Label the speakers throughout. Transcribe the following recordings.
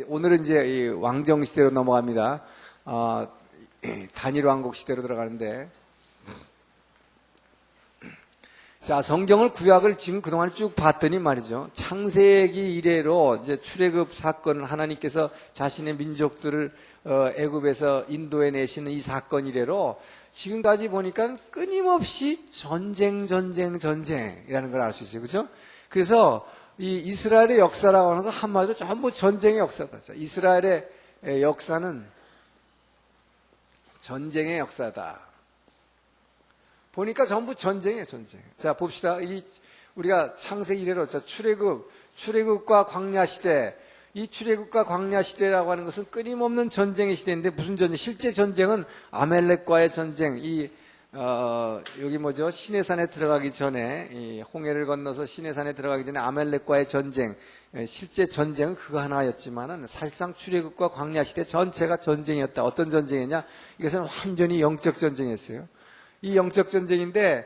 Speaker 1: 오늘은 이제 이 왕정 시대로 넘어갑니다. 단일 왕국 시대로 들어가는데, 자, 성경을 구약을 지금 그동안 쭉 봤더니 말이죠. 창세기 이래로 이제 출애굽 사건을 하나님께서 자신의 민족들을 애굽에서 인도해 내시는 이 사건 이래로 지금까지 보니까 끊임없이 전쟁이라는 걸 알 수 있어요. 그렇죠? 그래서 이 이스라엘의 역사라고 하면서 한마디로 전부 전쟁의 역사다. 이스라엘의 역사는 전쟁의 역사다. 보니까 전부 전쟁이에요, 전쟁. 자, 봅시다. 우리가 창세기 이래로 출애굽과 광야 시대, 이 출애굽과 광야 시대라고 하는 것은 끊임없는 전쟁의 시대인데 무슨 전쟁? 실제 전쟁은 아멜렉과의 전쟁. 여기 뭐죠? 시내산에 들어가기 전에, 이 홍해를 건너서 시내산에 들어가기 전에 아멜렉과의 전쟁. 실제 전쟁은 그거 하나였지만은 사실상 출애굽과 광야 시대 전체가 전쟁이었다. 어떤 전쟁이냐? 이것은 완전히 영적 전쟁이었어요. 이 영적 전쟁인데,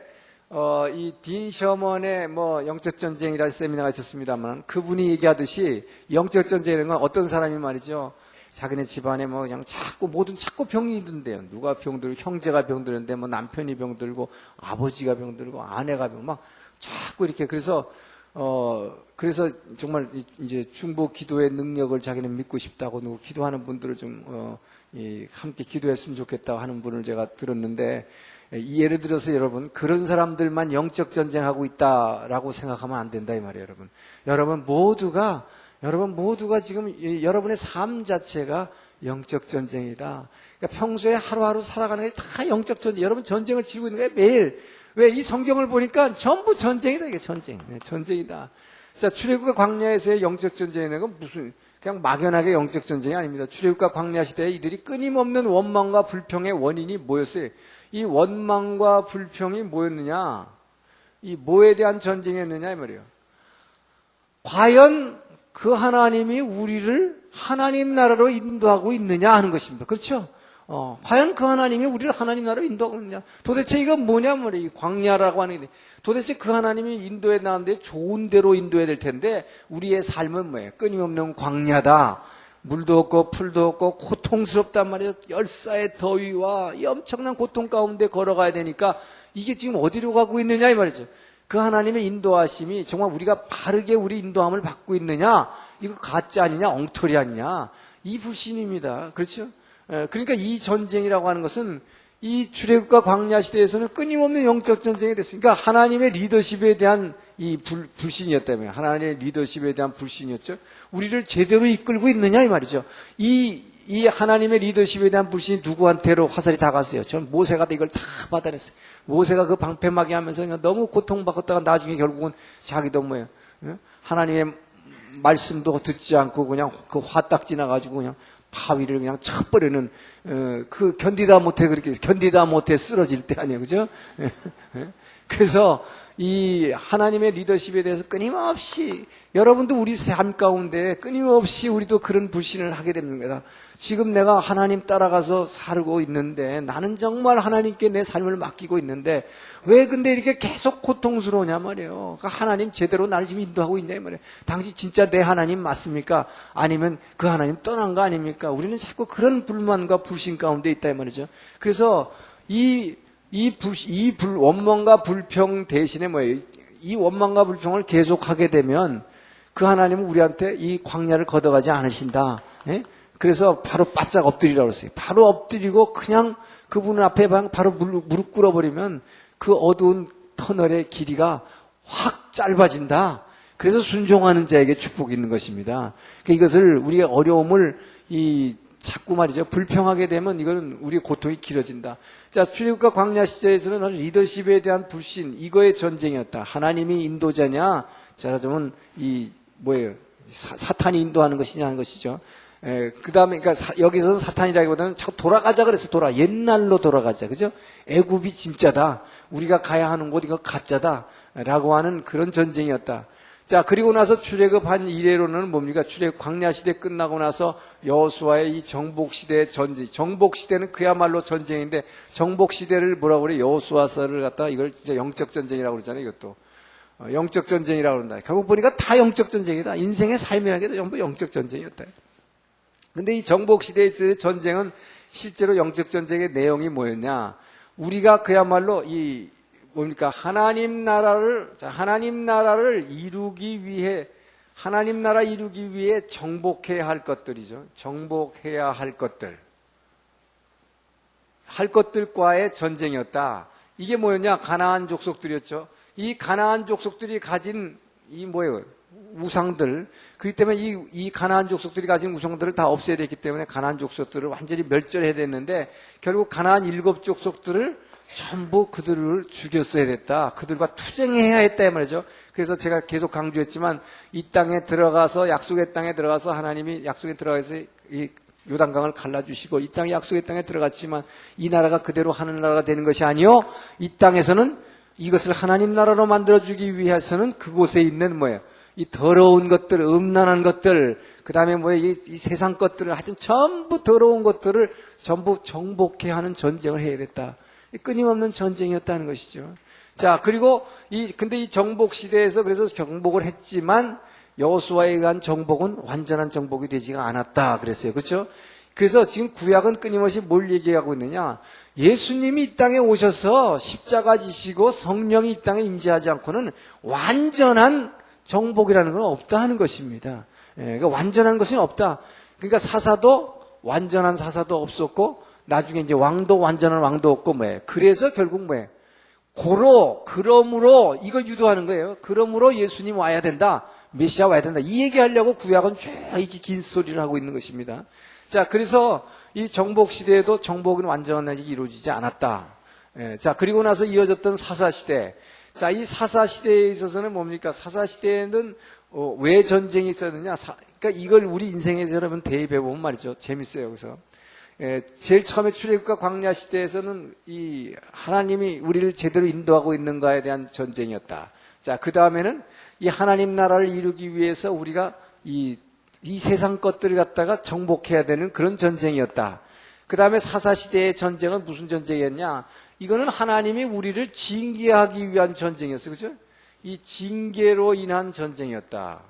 Speaker 1: 이 딘 셔먼의 영적 전쟁이라는 세미나가 있었습니다만, 그분이 얘기하듯이 영적 전쟁이라는 건 어떤 사람이 말이죠. 자기네 집안에 그냥 자꾸 병이 든대요. 누가 병들고, 형제가 병드는데 남편이 병들고, 아버지가 병들고, 아내가 자꾸 이렇게. 그래서 정말 이제 중보 기도의 능력을 자기는 믿고 싶다고 누구 기도하는 분들을 좀, 함께 기도했으면 좋겠다고 하는 분을 제가 들었는데, 예를 들어서 여러분, 그런 사람들만 영적 전쟁하고 있다라고 생각하면 안 된다 이 말이에요, 여러분. 여러분 모두가 지금 여러분의 삶 자체가 영적 전쟁이다. 그러니까 평소에 하루하루 살아가는 게 다 영적 전쟁. 여러분 전쟁을 치르고 있는 거예요, 매일. 왜? 이 성경을 보니까 전부 전쟁이다, 이게 전쟁. 전쟁이다. 자, 출애굽과 광야에서의 영적 전쟁이라는 건 그냥 막연하게 영적 전쟁이 아닙니다. 출애굽과 광야 시대에 이들이 끊임없는 원망과 불평의 원인이 뭐였어요? 이 원망과 불평이 뭐였느냐? 이 뭐에 대한 전쟁이었느냐 이 말이에요. 과연 그 하나님이 우리를 하나님 나라로 인도하고 있느냐 하는 것입니다. 그렇죠? 과연 그 하나님이 우리를 하나님 나라로 인도하고 있느냐? 도대체 이건 뭐냐 말이에요. 이 광야라고 하는 게 도대체 그 하나님이 인도해 나왔는데 좋은 데로 인도해야 될 텐데 우리의 삶은 뭐예요? 끊임없는 광야다. 물도 없고 풀도 없고 고통스럽단 말이에요. 열사의 더위와 이 엄청난 고통 가운데 걸어가야 되니까 이게 지금 어디로 가고 있느냐 이 말이죠. 그 하나님의 인도하심이 정말 우리가 바르게 우리 인도함을 받고 있느냐, 이거 가짜 아니냐, 엉터리 아니냐, 이 불신입니다. 그렇죠? 그러니까 이 전쟁이라고 하는 것은 이 출애굽과 광야 시대에서는 끊임없는 영적 전쟁이 됐으니까 하나님의 리더십에 대한 이 불신이었다며. 하나님의 리더십에 대한 불신이었죠. 우리를 제대로 이끌고 있느냐 이 말이죠. 이 하나님의 리더십에 대한 불신이 누구한테로 화살이 다 갔어요. 전 모세가 이걸 다 받아냈어요. 모세가 그 방패막이 하면서 그냥 너무 고통받았다가 나중에 결국은 자기도 하나님의 말씀도 듣지 않고 그냥 그 화딱 지나가지고 그냥 바위를 그냥 쳐버리는, 견디다 못해 쓰러질 때 아니에요. 그죠? 그래서 이 하나님의 리더십에 대해서 끊임없이, 여러분도 우리 삶 가운데 끊임없이 우리도 그런 불신을 하게 됩니다. 지금 내가 하나님 따라가서 살고 있는데, 나는 정말 하나님께 내 삶을 맡기고 있는데, 왜 근데 이렇게 계속 고통스러우냐 말이에요. 그러니까 하나님 제대로 나를 지금 인도하고 있냐 이 말이에요. 당신 진짜 내 하나님 맞습니까? 아니면 그 하나님 떠난 거 아닙니까? 우리는 자꾸 그런 불만과 불신 가운데 있다 이 말이죠. 그래서 원망과 불평 대신에 이 원망과 불평을 계속하게 되면 그 하나님은 우리한테 이 광야를 걷어가지 않으신다. 예? 그래서 바로 바짝 엎드리라고 했어요. 바로 엎드리고 그냥 그분 앞에 바로 무릎 꿇어버리면 그 어두운 터널의 길이가 확 짧아진다. 그래서 순종하는 자에게 축복이 있는 것입니다. 그러니까 이것을 우리의 어려움을 자꾸 말이죠. 불평하게 되면 이거는 우리의 고통이 길어진다. 자, 출애굽과 광야 시대에서는 리더십에 대한 불신, 이거의 전쟁이었다. 하나님이 인도자냐? 자, 그러면 사탄이 인도하는 것이냐 하는 것이죠. 그 다음에, 그러니까 여기서는 사탄이라기보다는 자꾸 돌아가자 그래서 옛날로 돌아가자. 그죠? 애굽이 진짜다. 우리가 가야 하는 곳, 이거 가짜다. 라고 하는 그런 전쟁이었다. 자, 그리고 나서 출애굽한 이래로는 뭡니까? 광야 시대 끝나고 나서 여호수아의 이 정복 시대의 전쟁. 정복 시대는 그야말로 전쟁인데 정복 시대를 뭐라고 그래? 여호수아서를 갖다가 이걸 진짜 영적 전쟁이라고 그러잖아요. 이것도 영적 전쟁이라고 그런다. 결국 보니까 다 영적 전쟁이다. 인생의 삶이라는 게 전부 영적 전쟁이었다. 근데 이 정복 시대에 있을 전쟁은 실제로 영적 전쟁의 내용이 뭐였냐? 우리가 그야말로 뭡니까? 하나님 나라를 이루기 위해, 하나님 나라 이루기 위해 정복해야 할 것들이죠. 정복해야 할 것들과의 전쟁이었다. 이게 뭐였냐? 가나안 족속들이었죠. 이 가나안 족속들이 가진 우상들, 그렇기 때문에 이 가나안 족속들이 가진 우상들을 다 없애야 됐기 때문에 가나안 족속들을 완전히 멸절해야 됐는데, 결국 가나안 7 족속들을 전부 그들을 죽였어야 됐다. 그들과 투쟁해야 했다 이 말이죠. 그래서 제가 계속 강조했지만 이 땅에 들어가서, 약속의 땅에 들어가서 하나님이 약속에 들어가서 이 요단강을 갈라주시고 이 땅에 약속의 땅에 들어갔지만 이 나라가 그대로 하늘나라가 되는 것이 아니요, 이 땅에서는 이것을 하나님 나라로 만들어주기 위해서는 그곳에 있는 이 더러운 것들, 음란한 것들, 그 다음에 이 세상 것들을, 하여튼 전부 더러운 것들을 전부 정복해야 하는 전쟁을 해야 됐다. 끊임없는 전쟁이었다는 것이죠. 자, 그리고 근데 이 정복 시대에서 그래서 정복을 했지만 여호수아에 의한 정복은 완전한 정복이 되지가 않았다 그랬어요. 그렇죠? 그래서 지금 구약은 끊임없이 뭘 얘기하고 있느냐? 예수님이 이 땅에 오셔서 십자가 지시고 성령이 이 땅에 임재하지 않고는 완전한 정복이라는 건 없다 하는 것입니다. 그러니까 완전한 것은 없다. 그러니까 사사도 완전한 사사도 없었고, 나중에 이제 완전한 왕도 없고 그래서 결국 그러므로 이거 유도하는 거예요. 그러므로 예수님 와야 된다. 메시아 와야 된다. 이 얘기하려고 구약은 쭉 이렇게 긴 소리를 하고 있는 것입니다. 자, 그래서 이 정복 시대에도 정복은 완전하게 이루어지지 않았다. 자, 그리고 나서 이어졌던 사사 시대. 자, 이 사사 시대에 있어서는 뭡니까? 사사 시대에는 왜 전쟁이 있었느냐? 그러니까 이걸 우리 인생에서 여러분 대입해 보면 말이죠. 재밌어요. 그래서 제일 처음에 출애굽과 광야 시대에서는 이 하나님이 우리를 제대로 인도하고 있는가에 대한 전쟁이었다. 자, 그 다음에는 이 하나님 나라를 이루기 위해서 우리가 이 세상 것들을 갖다가 정복해야 되는 그런 전쟁이었다. 그 다음에 사사 시대의 전쟁은 무슨 전쟁이었냐? 이거는 하나님이 우리를 징계하기 위한 전쟁이었어요. 그죠? 이 징계로 인한 전쟁이었다.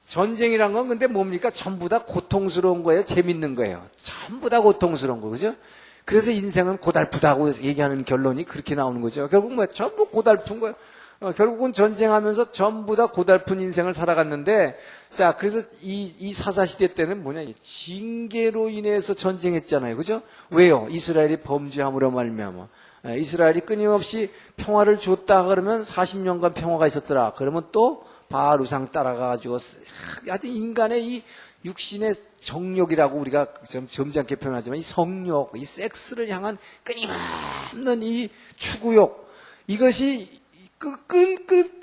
Speaker 1: 전쟁이란 건 근데 뭡니까? 전부 다 고통스러운 거예요? 재밌는 거예요? 전부 다 고통스러운 거, 그죠? 그래서 인생은 고달프다고 얘기하는 결론이 그렇게 나오는 거죠. 결국 전부 고달픈 거예요. 결국은 전쟁하면서 전부 다 고달픈 인생을 살아갔는데, 자, 그래서 이 사사시대 때는 징계로 인해서 전쟁했잖아요. 그죠? 왜요? 이스라엘이 범죄함으로 말미암아. 이스라엘이 끊임없이 평화를 줬다 그러면 40년간 평화가 있었더라. 그러면 또 바알 우상 따라가가지고 하여튼 인간의 이 육신의 정욕이라고 우리가 좀 점잖게 표현하지만 이 성욕, 이 섹스를 향한 끊임없는 이 추구욕, 이것이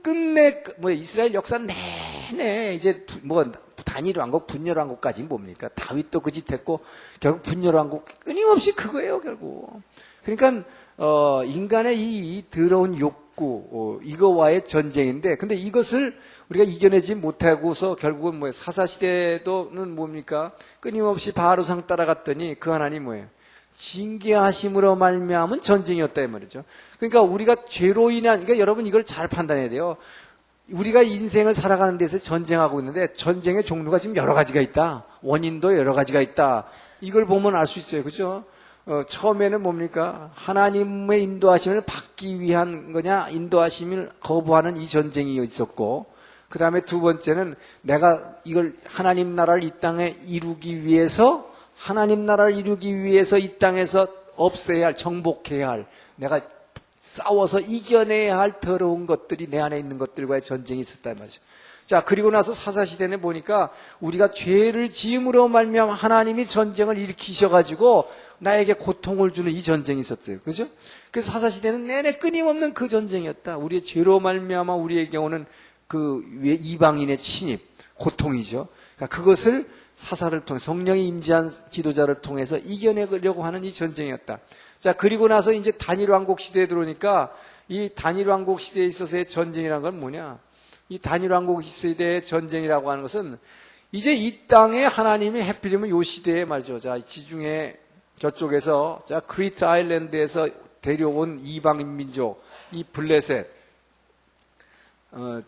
Speaker 1: 끝내 이스라엘 역사 내내 이제 단일 왕국, 분열 왕국까지 뭡니까? 다윗도 그 짓 했고 결국 분열 왕국 끊임없이 그거예요, 결국. 그러니까 인간의 이 더러운 욕구, 이거와의 전쟁인데, 근데 이것을 우리가 이겨내지 못하고서 결국은 사사시대도는 뭡니까? 끊임없이 바알 우상 따라갔더니 그 하나님 징계하심으로 말미암은 전쟁이었다 이 말이죠. 그러니까 우리가 죄로 인한, 그러니까 여러분 이걸 잘 판단해야 돼요. 우리가 인생을 살아가는 데서 전쟁하고 있는데 전쟁의 종류가 지금 여러 가지가 있다. 원인도 여러 가지가 있다. 이걸 보면 알 수 있어요. 그죠? 처음에는 뭡니까? 하나님의 인도하심을 받기 위한 거냐, 인도하심을 거부하는 이 전쟁이 있었고, 그 다음에 두 번째는 내가 이걸 하나님 나라를 이 땅에 이루기 위해서, 하나님 나라를 이루기 위해서 이 땅에서 없애야 할, 정복해야 할, 내가 싸워서 이겨내야 할 더러운 것들이 내 안에 있는 것들과의 전쟁이 있었단 말이죠. 자, 그리고 나서 사사시대는 보니까 우리가 죄를 지음으로 말미암아 하나님이 전쟁을 일으키셔가지고 나에게 고통을 주는 이 전쟁이 있었어요. 그죠? 그래서 사사시대는 내내 끊임없는 그 전쟁이었다. 우리의 죄로 말미암아 우리에게 오는 그 이방인의 침입, 고통이죠. 그러니까 그것을 사사를 통해 성령이 임재한 지도자를 통해서 이겨내려고 하는 이 전쟁이었다. 자, 그리고 나서 이제 단일 왕국 시대에 들어오니까 이 단일왕국 시대에 있어서의 전쟁이라는 건 뭐냐? 이 단일왕국 시대의 전쟁이라고 하는 것은 이제 이 땅에 하나님이 해필이면 요 시대에 말이죠. 자, 지중해 저쪽에서, 자, 크리트 아일랜드에서 데려온 이방인 민족, 이 블레셋.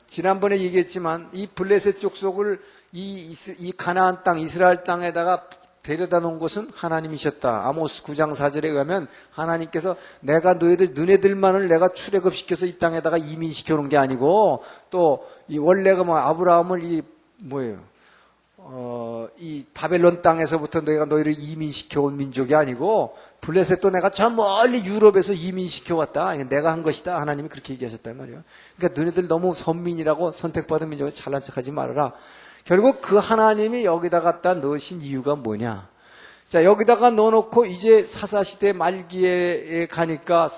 Speaker 1: 지난번에 얘기했지만 이 블레셋 족속을 이 가나안 땅, 이스라엘 땅에다가 데려다 놓은 것은 하나님이셨다. 아모스 9장 4절에 의하면 하나님께서 내가 너네들만을 내가 출애굽시켜서 이 땅에다가 이민시켜 놓은 게 아니고 또 이 원래가 뭐 아브라함을 이 바벨론 땅에서부터 내가 너희를 이민시켜 온 민족이 아니고 블레셋도 내가 저 멀리 유럽에서 이민시켜 왔다. 내가 한 것이다. 하나님이 그렇게 얘기하셨단 말이에요. 그러니까 너희들 너무 선민이라고 선택받은 민족을 잘난 척하지 말아라. 결국 그 하나님이 여기다 갖다 넣으신 이유가 뭐냐? 자, 여기다가 넣어놓고 이제 사사시대 말기에 가니까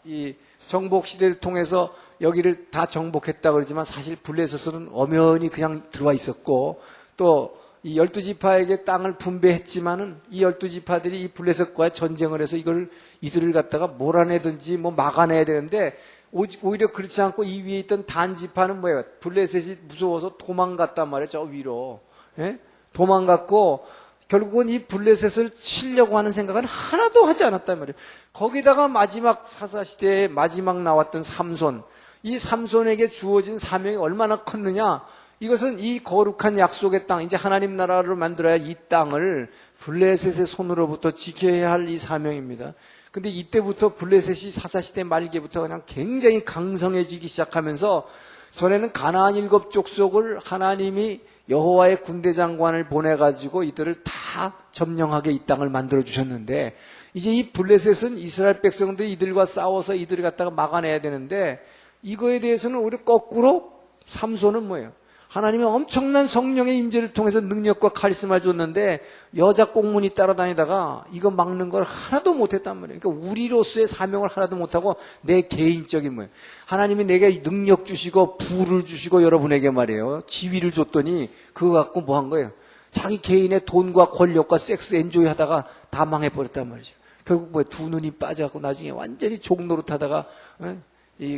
Speaker 1: 이 정복시대를 통해서 여기를 다 정복했다 그러지만 사실 블레셋은 엄연히 그냥 들어와 있었고 또 이 12지파에게 땅을 분배했지만은 이 12지파들이 이 블레셋과의 전쟁을 해서 이들을 갖다가 몰아내든지 뭐 막아내야 되는데 오히려 그렇지 않고 이 위에 있던 단 지파는 뭐예요? 블레셋이 무서워서 도망갔단 말이에요. 저 위로. 예? 도망갔고 결국은 이 블레셋을 치려고 하는 생각은 하나도 하지 않았단 말이에요. 거기다가 마지막 사사시대에 마지막 나왔던 삼손. 이 삼손에게 주어진 사명이 얼마나 컸느냐? 이것은 이 거룩한 약속의 땅, 이제 하나님 나라를 만들어야 이 땅을 블레셋의 손으로부터 지켜야 할 이 사명입니다. 근데 이때부터 블레셋이 사사시대 말기부터 그냥 굉장히 강성해지기 시작하면서 전에는 가나안 7족속을 하나님이 여호와의 군대 장관을 보내가지고 이들을 다 점령하게 이 땅을 만들어 주셨는데 이제 이 블레셋은 이스라엘 백성들이 이들과 싸워서 이들을 갖다가 막아내야 되는데 이거에 대해서는 오히려 거꾸로 삼손은 뭐예요? 하나님이 엄청난 성령의 임재를 통해서 능력과 카리스마를 줬는데 여자 꽁문이 따라다니다가 이거 막는 걸 하나도 못했단 말이에요. 그러니까 우리로서의 사명을 하나도 못하고 내 개인적인 뭐예요. 하나님이 내게 능력 주시고 부를 주시고 여러분에게 말이에요. 지위를 줬더니 그거 갖고 뭐 한 거예요. 자기 개인의 돈과 권력과 섹스 엔조이 하다가 다 망해버렸단 말이죠. 결국 뭐예요. 두 눈이 빠져갖고 나중에 완전히 종노릇하다가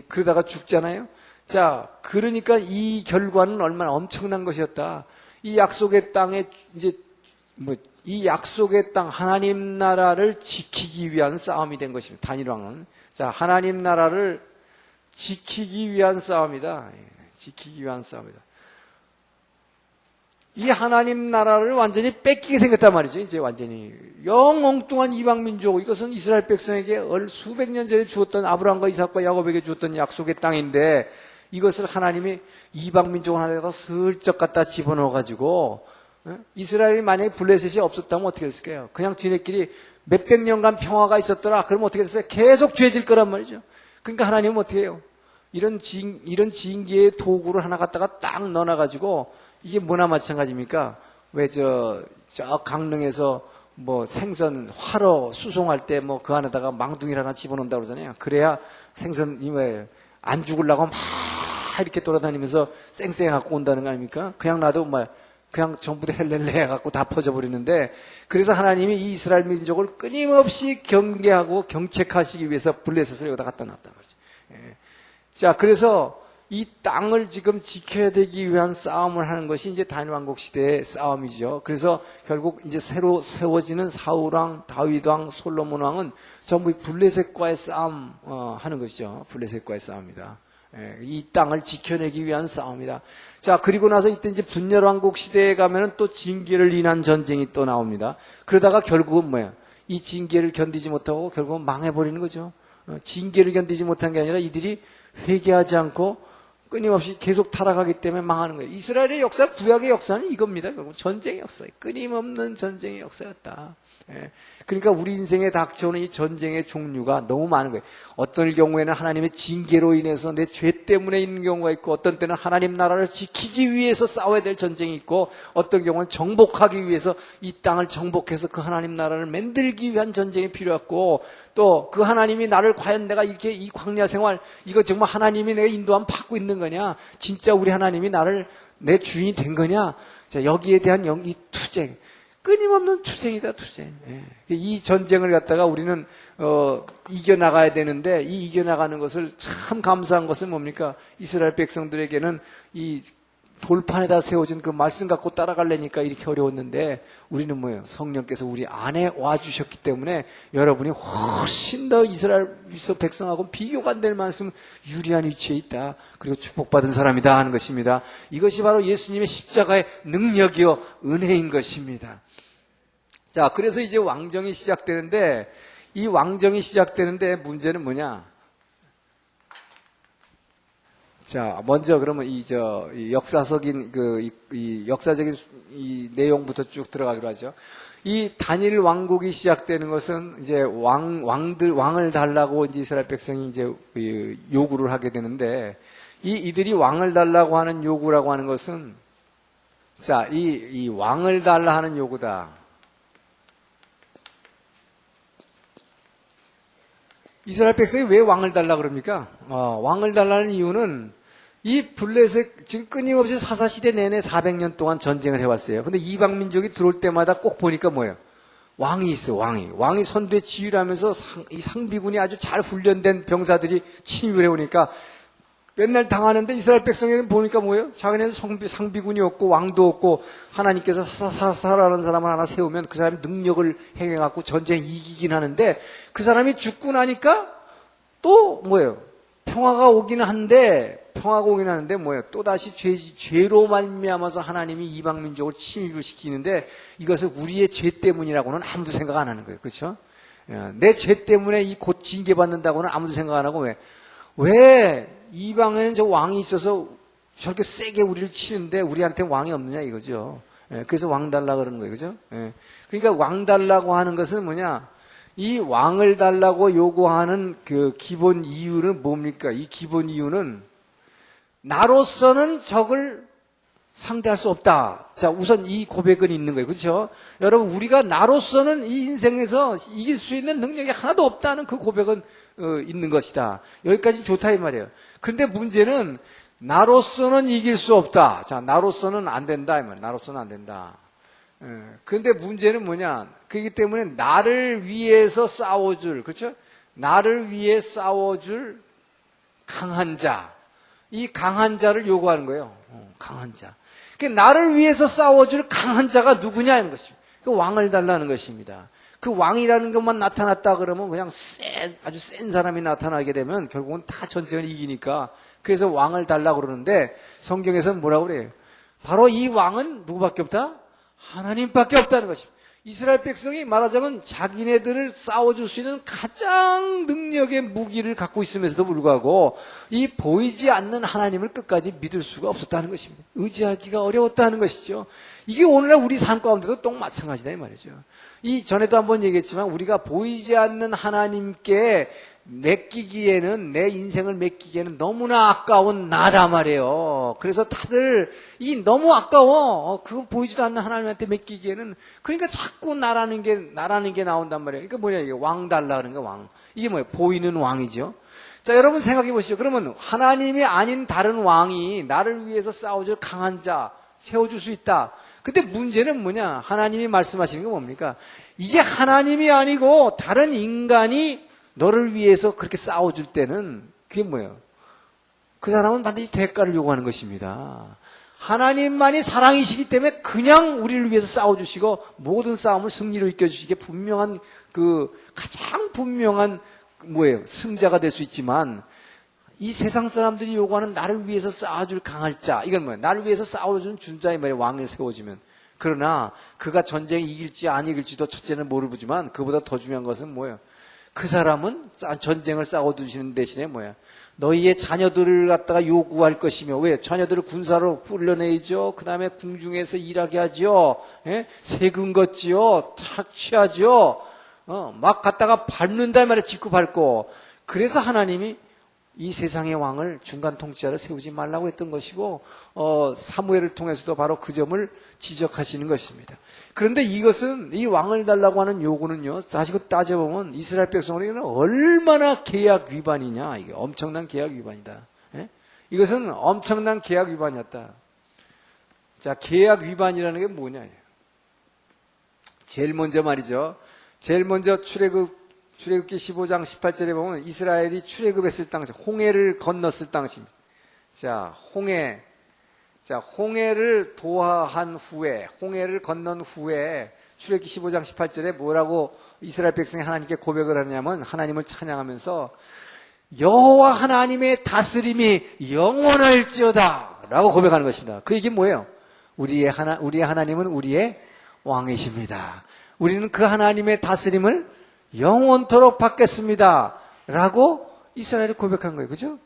Speaker 1: 그러다가 죽잖아요. 자, 그러니까 이 결과는 얼마나 엄청난 것이었다. 이 약속의 땅에 이 약속의 땅 하나님 나라를 지키기 위한 싸움이 된 것입니다. 단일왕은. 자, 하나님 나라를 지키기 위한 싸움이다. 지키기 위한 싸움이다. 이 하나님 나라를 완전히 뺏기게 생겼단 말이죠. 이제 완전히 영 엉뚱한 이방 민족. 이것은 이스라엘 백성에게 수백 년 전에 주었던 아브라함과 이삭과 야곱에게 주었던 약속의 땅인데 이것을 하나님이 이방 민족 하나에다가 슬쩍 갖다 집어넣어가지고 이스라엘이 만약에 블레셋이 없었다면 어떻게 됐을까요? 그냥 지네끼리 몇백 년간 평화가 있었더라. 그러면 어떻게 됐어요? 계속 죄질 거란 말이죠. 그러니까 하나님은 어떻게 해요? 이런 징계의 도구를 하나 갖다가 딱 넣어놔가지고 이게 뭐나 마찬가지입니까? 왜 저 강릉에서 뭐 생선 화로 수송할 때 뭐 그 안에다가 망둥이를 하나 집어넣는다고 그러잖아요. 그래야 생선이 왜 안 죽으려고 막 이렇게 돌아다니면서 쌩쌩 갖고 온다는 거 아닙니까? 그냥 놔도 그냥 전부 다 헬렐레 해갖고 다 퍼져버리는데 그래서 하나님이 이 이스라엘 민족을 끊임없이 경계하고 경책하시기 위해서 블레셋을 여기다 갖다 놨단 말이죠. 예. 자, 그래서 이 땅을 지금 지켜야 되기 위한 싸움을 하는 것이 이제 단일왕국 시대의 싸움이죠. 그래서 결국 이제 새로 세워지는 사울왕, 다윗왕, 솔로몬왕은 전부 블레셋과의 싸움 하는 것이죠. 블레셋과의 싸움이다. 예, 이 땅을 지켜내기 위한 싸움이다. 자, 그리고 나서 이때 이제 분열왕국 시대에 가면은 또 징계를 인한 전쟁이 또 나옵니다. 그러다가 결국은 뭐야? 이 징계를 견디지 못하고 결국은 망해버리는 거죠. 징계를 견디지 못한 게 아니라 이들이 회개하지 않고 끊임없이 계속 타락하기 때문에 망하는 거예요. 이스라엘의 역사, 구약의 역사는 이겁니다. 결국 전쟁의 역사, 끊임없는 전쟁의 역사였다. 예. 그러니까 우리 인생에 닥쳐오는 이 전쟁의 종류가 너무 많은 거예요. 어떤 경우에는 하나님의 징계로 인해서 내 죄 때문에 있는 경우가 있고 어떤 때는 하나님 나라를 지키기 위해서 싸워야 될 전쟁이 있고 어떤 경우는 정복하기 위해서 이 땅을 정복해서 그 하나님 나라를 만들기 위한 전쟁이 필요했고 또 그 하나님이 나를 과연 내가 이렇게 이 광야 생활 이거 정말 하나님이 내가 인도함 받고 있는 거냐 진짜 우리 하나님이 나를 내 주인이 된 거냐 자 여기에 대한 이 투쟁 끊임없는 투쟁이다, 투쟁. 예. 이 전쟁을 갖다가 우리는 이겨나가야 되는데, 이 이겨나가는 것을 참 감사한 것은 뭡니까? 이스라엘 백성들에게는 이 돌판에다 세워진 그 말씀 갖고 따라가려니까 이렇게 어려웠는데, 우리는 뭐예요? 성령께서 우리 안에 와주셨기 때문에 여러분이 훨씬 더 이스라엘 백성하고 비교가 안 될 만큼 유리한 위치에 있다. 그리고 축복받은 사람이다 하는 것입니다. 이것이 바로 예수님의 십자가의 능력이요 은혜인 것입니다. 자, 그래서 이제 왕정이 시작되는데, 이 왕정이 시작되는데 문제는 뭐냐? 자, 먼저 그러면 이 역사적인 이 역사적인 이 내용부터 쭉 들어가기로 하죠. 이 단일 왕국이 시작되는 것은 이제 왕을 달라고 이제 이스라엘 백성이 이제 요구를 하게 되는데, 이들이 왕을 달라고 하는 요구라고 하는 것은, 자, 이 왕을 달라 하는 요구다. 이스라엘 백성이 왜 왕을 달라 그럽니까? 왕을 달라는 이유는 이 블레셋 지금 끊임없이 사사시대 내내 400년 동안 전쟁을 해왔어요. 근데 이방 민족이 들어올 때마다 꼭 보니까 뭐예요? 왕이 있어, 왕이 선두에 지휘를 하면서 이 상비군이 아주 잘 훈련된 병사들이 침입을 해오니까 맨날 당하는데, 이스라엘 백성에는 보니까 뭐예요? 자기네는 상비군이 없고 왕도 없고 하나님께서 사사라는 사람을 하나 세우면 그 사람이 능력을 행해갖고 전쟁에 이기긴 하는데, 그 사람이 죽고 나니까 또 뭐예요? 평화가 오긴 하는데 뭐예요? 또다시 죄로 말미암아서 하나님이 이방 민족을 침입을 시키는데, 이것을 우리의 죄 때문이라고는 아무도 생각 안 하는 거예요. 그렇죠? 내 죄 때문에 이 곧 징계받는다고는 아무도 생각 안 하고, 왜 이방에는 저 왕이 있어서 저렇게 세게 우리를 치는데 우리한테 왕이 없느냐 이거죠. 그래서 왕 달라 그러는 거예요. 그죠? 그러니까 왕 달라고 하는 것은 뭐냐? 이 왕을 달라고 요구하는 그 기본 이유는 뭡니까? 이 기본 이유는 나로서는 적을 상대할 수 없다. 자, 우선 이 고백은 있는 거예요. 그렇죠? 여러분, 우리가 나로서는 이 인생에서 이길 수 있는 능력이 하나도 없다는 그 고백은 있는 것이다. 여기까지 좋다 이 말이에요. 근데 문제는 나로서는 이길 수 없다. 자, 나로서는 안 된다 이 말. 나로서는 안 된다. 근데 문제는 뭐냐? 그렇기 때문에 나를 위해서 싸워줄, 그렇죠? 나를 위해 싸워줄 강한 자. 이 강한 자를 요구하는 거예요. 강한 자. 그러니까 나를 위해서 싸워줄 강한 자가 누구냐 하는 것입니다. 그 왕을 달라는 것입니다. 그 왕이라는 것만 나타났다 그러면 그냥 아주 센 사람이 나타나게 되면 결국은 다 전쟁을 이기니까, 그래서 왕을 달라고 그러는데, 성경에서는 뭐라고 그래요? 바로 이 왕은 누구밖에 없다? 하나님밖에 없다는 것입니다. 이스라엘 백성이 말하자면 자기네들을 싸워줄 수 있는 가장 능력의 무기를 갖고 있음에도 불구하고 이 보이지 않는 하나님을 끝까지 믿을 수가 없었다는 것입니다. 의지하기가 어려웠다는 것이죠. 이게 오늘날 우리 삶 가운데도 또 마찬가지다 이 말이죠. 이 전에도 한번 얘기했지만, 우리가 보이지 않는 하나님께 맡기기에는, 내 인생을 맡기기에는 너무나 아까운 나다 말이에요. 그래서 다들 이 너무 아까워. 그거 보이지도 않는 하나님한테 맡기기에는, 그러니까 자꾸 나라는 게 나온단 말이에요. 그러니까 뭐냐, 이게 왕 달라 그러는 거, 왕. 이게 뭐예요? 보이는 왕이죠. 자, 여러분 생각해 보시죠. 그러면 하나님이 아닌 다른 왕이 나를 위해서 싸워줄 강한 자 세워줄 수 있다. 근데 문제는 뭐냐? 하나님이 말씀하시는 게 뭡니까? 이게 하나님이 아니고 다른 인간이 너를 위해서 그렇게 싸워줄 때는 그게 뭐예요? 그 사람은 반드시 대가를 요구하는 것입니다. 하나님만이 사랑이시기 때문에 그냥 우리를 위해서 싸워주시고 모든 싸움을 승리로 이끌어주시기에 분명한 가장 분명한 뭐예요? 승자가 될 수 있지만, 이 세상 사람들이 요구하는 나를 위해서 싸워줄 강할 자, 이건 뭐예요? 나를 위해서 싸워주는 준자의 말에 왕을 세워지면. 그러나 그가 전쟁에 이길지 안 이길지도 첫째는 모르지만, 그보다 더 중요한 것은 뭐예요? 그 사람은 전쟁을 싸워두시는 대신에 뭐야? 너희의 자녀들을 갖다가 요구할 것이며, 왜? 자녀들을 군사로 훈련해야죠. 그 다음에 궁중에서 일하게 하죠. 예? 세금 걷지요. 착취하죠. 막 갖다가 밟는다 말에 짚고 밟고. 그래서 하나님이 이 세상의 왕을 중간 통치자를 세우지 말라고 했던 것이고, 사무엘을 통해서도 바로 그 점을 지적하시는 것입니다. 그런데 이것은, 이 왕을 달라고 하는 요구는요, 사실 따져보면 이스라엘 백성에게는 얼마나 계약 위반이냐. 이게 엄청난 계약 위반이다. 예? 이것은 엄청난 계약 위반이었다. 자, 계약 위반이라는 게 뭐냐. 제일 먼저 말이죠. 제일 먼저 출애굽기 15장 18절에 보면 이스라엘이 출애굽했을 당시, 홍해를 건넜을 당시입니다. 홍해를 도하한 후에, 홍해를 건넌 후에 출애굽기 15장 18절에 뭐라고 이스라엘 백성이 하나님께 고백을 하냐면 하나님을 찬양하면서 여호와 하나님의 다스림이 영원할지어다 라고 고백하는 것입니다. 그 얘기는 뭐예요? 우리의 하나님은 우리의 왕이십니다. 우리는 그 하나님의 다스림을 영원토록 받겠습니다 라고 이스라엘이 고백한 거예요. 그죠?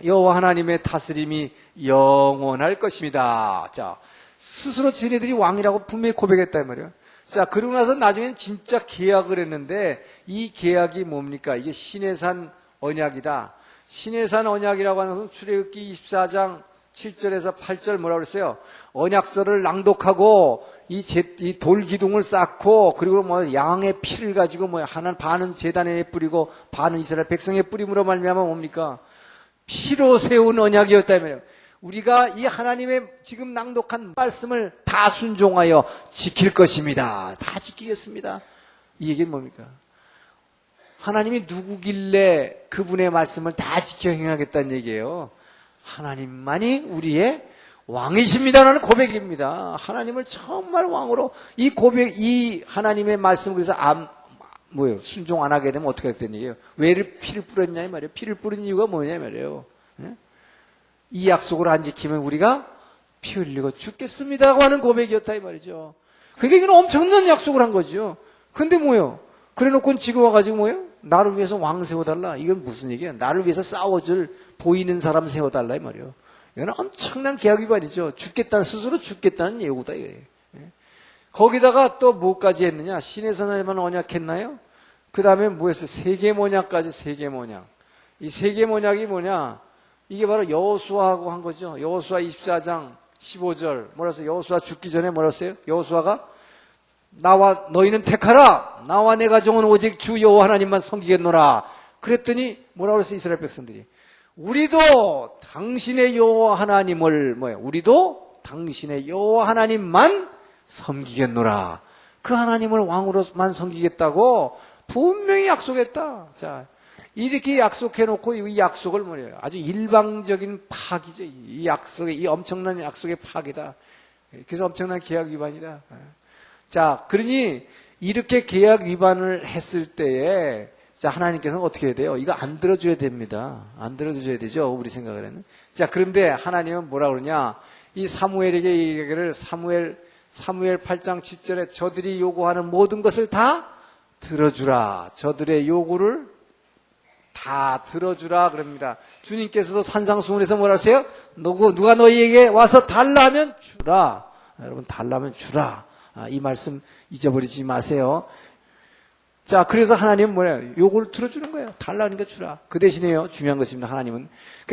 Speaker 1: 여호와 하나님의 다스림이 영원할 것입니다. 자, 스스로 지네들이 왕이라고 분명히 고백했다 이 말이에요. 자, 그러고 나서 나중엔 진짜 계약을 했는데 이 계약이 뭡니까? 이게 시내산 언약이다. 시내산 언약이라고 하는 것은 출애굽기 24장 7절에서 8절 뭐라고 그랬어요? 언약서를 낭독하고 이 돌기둥을 쌓고 그리고 뭐 양의 피를 가지고 뭐 하나는 반은 제단에 뿌리고 반은 이스라엘 백성의 뿌림으로 말미암아 뭡니까? 피로 세운 언약이었다 말이에요. 우리가 이 하나님의 지금 낭독한 말씀을 다 순종하여 지킬 것입니다. 다 지키겠습니다. 이 얘기는 뭡니까? 하나님이 누구길래 그분의 말씀을 다 지켜 행하겠다는 얘기예요. 하나님만이 우리의 왕이십니다라는 고백입니다. 하나님을 정말 왕으로 이 하나님의 말씀을 그래서 순종 안 하게 되면 어떻게 됐다는 얘기예요? 왜 피를 뿌렸냐 이 말이에요. 피를 뿌린 이유가 뭐냐 이 말이에요. 이 약속을 안 지키면 우리가 피 흘리고 죽겠습니다라고 하는 고백이었다 이 말이죠. 그러니까 이건 엄청난 약속을 한 거죠. 근데 뭐예요? 그래 놓고는 지금 와가지고 뭐예요? 나를 위해서 왕 세워달라. 이건 무슨 얘기야? 나를 위해서 싸워줄 보이는 사람 세워달라 이 말이에요. 이건 엄청난 계약 위반이죠. 스스로 죽겠다는 예고다 이거예요. 거기다가 또 뭐까지 했느냐? 시내산에만 언약했나요? 그 다음에 뭐 했어요? 세계모략까지 세계모략. 이 세계모략이 뭐냐? 이게 바로 여호수아하고 한 거죠. 여호수아 24장 15절. 뭐라서 여호수아 죽기 전에 뭐랬어요? 여호수아가 너희는 택하라. 나와 내 가정은 오직 주 여호와 하나님만 섬기겠노라. 그랬더니 뭐라고 그랬어요? 이스라엘 백성들이. 우리도 당신의 여호와 하나님을 우리도 당신의 여호와 하나님만 섬기겠노라. 그 하나님을 왕으로만 섬기겠다고 분명히 약속했다. 자, 이렇게 약속해놓고 이 약속을 뭐예요? 아주 일방적인 파기죠. 이 엄청난 약속의 파기다. 그래서 엄청난 계약 위반이다. 자, 그러니 이렇게 계약 위반을 했을 때에 자, 하나님께서는 어떻게 해야 돼요? 이거 안 들어줘야 됩니다. 안 들어줘야 되죠. 우리 생각에는. 자, 그런데 하나님은 뭐라 그러냐? 이 사무엘에게 이 얘기를 사무엘 8장 7절에 저들이 요구하는 모든 것을 다 들어주라. 저들의 요구를 다 들어주라 그럽니다. 주님께서도 산상수훈에서 뭐라 하세요? 누가 너희에게 와서 달라면 주라. 여러분 달라면 주라. 이 말씀 잊어버리지 마세요. 자, 그래서 하나님은 뭐예요? 요거를 들어주는 거예요. 달라니까 주라. 그 대신에요. 중요한 것입니다. 하나님은.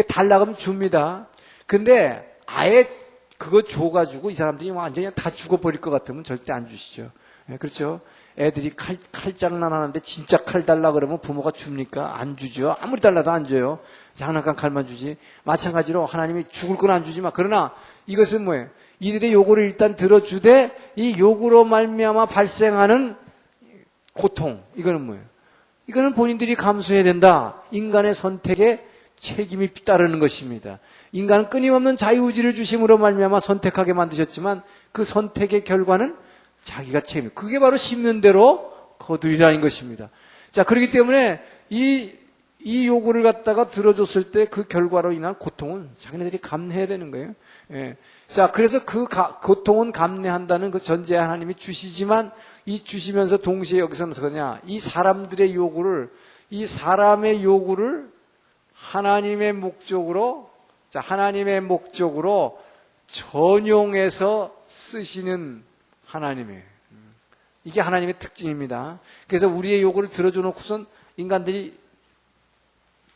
Speaker 1: 달라 그러면 줍니다. 근데 아예 그거 줘가지고 이 사람들이 완전히 다 죽어버릴 것 같으면 절대 안 주시죠. 그렇죠? 애들이 칼장난하는데 진짜 칼 달라 그러면 부모가 줍니까? 안 주죠. 아무리 달라도 안 줘요. 장난감 칼만 주지. 마찬가지로 하나님이 죽을 건 안 주지만 그러나 이것은 뭐예요? 이들의 요구를 일단 들어주되 이 요구로 말미암아 발생하는 고통, 이거는 뭐예요? 이거는 본인들이 감수해야 된다. 인간의 선택에 책임이 따르는 것입니다. 인간은 끊임없는 자유의지를 주심으로 말미암아 선택하게 만드셨지만 그 선택의 결과는 자기가 책임. 그게 바로 심는 대로 거두리라는 것입니다. 자, 그렇기 때문에 이 요구를 갖다가 들어줬을 때 그 결과로 인한 고통은 자기네들이 감내해야 되는 거예요. 예. 자, 그래서 그 고통은 감내한다는 그 전제에 하나님이 주시지만 이 주시면서 동시에 여기서는 어떠냐? 이 사람들의 요구를, 이 사람의 요구를 하나님의 목적으로 전용해서 쓰시는 하나님이에요. 이게 하나님의 특징입니다. 그래서 우리의 요구를 들어줘 놓고선 인간들이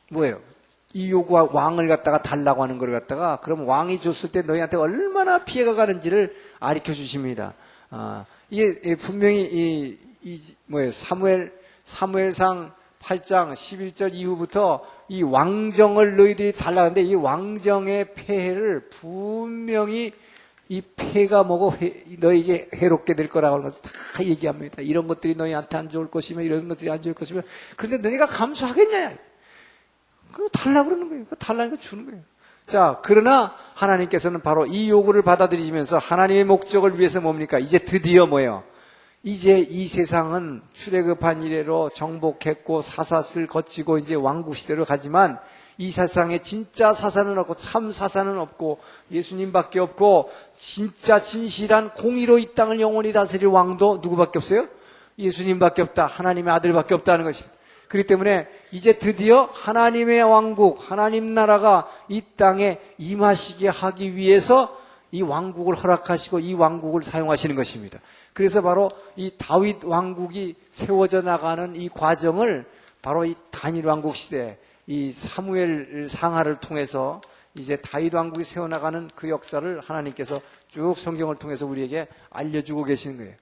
Speaker 1: 뭐예요? 이 요구와 왕을 갖다가 달라고 하는 걸 갖다가 그럼 왕이 줬을 때 너희한테 얼마나 피해가 가는지를 가르쳐 주십니다. 이게 분명히 사무엘상 8장 11절 이후부터 이 왕정을 너희들이 달라는데 이 왕정의 폐해를 분명히 이 폐가 뭐고 너에게 해롭게 될 거라고 하는 것을 다 얘기합니다. 이런 것들이 너희한테 안 좋을 것이며 이런 것들이 안 좋을 것이며 그런데 너희가 감수하겠냐? 그거 달라고 그러는 거예요. 그거 달라는 거 주는 거예요. 자, 그러나 하나님께서는 바로 이 요구를 받아들이시면서 하나님의 목적을 위해서 뭡니까? 이제 드디어 뭐예요? 이제 이 세상은 출애굽한 이래로 정복했고 사사슬 거치고 이제 왕국 시대로 가지만 이 세상에 진짜 사사는 없고 참 사사는 없고 예수님밖에 없고 진짜 진실한 공의로 이 땅을 영원히 다스릴 왕도 누구밖에 없어요? 예수님밖에 없다. 하나님의 아들밖에 없다는 것입니다. 그렇기 때문에 이제 드디어 하나님의 왕국, 하나님 나라가 이 땅에 임하시게 하기 위해서 이 왕국을 허락하시고 이 왕국을 사용하시는 것입니다. 그래서 바로 이 다윗 왕국이 세워져 나가는 이 과정을 바로 이 단일 왕국 시대, 이 사무엘 상하를 통해서 이제 다윗 왕국이 세워나가는 그 역사를 하나님께서 쭉 성경을 통해서 우리에게 알려주고 계시는 거예요.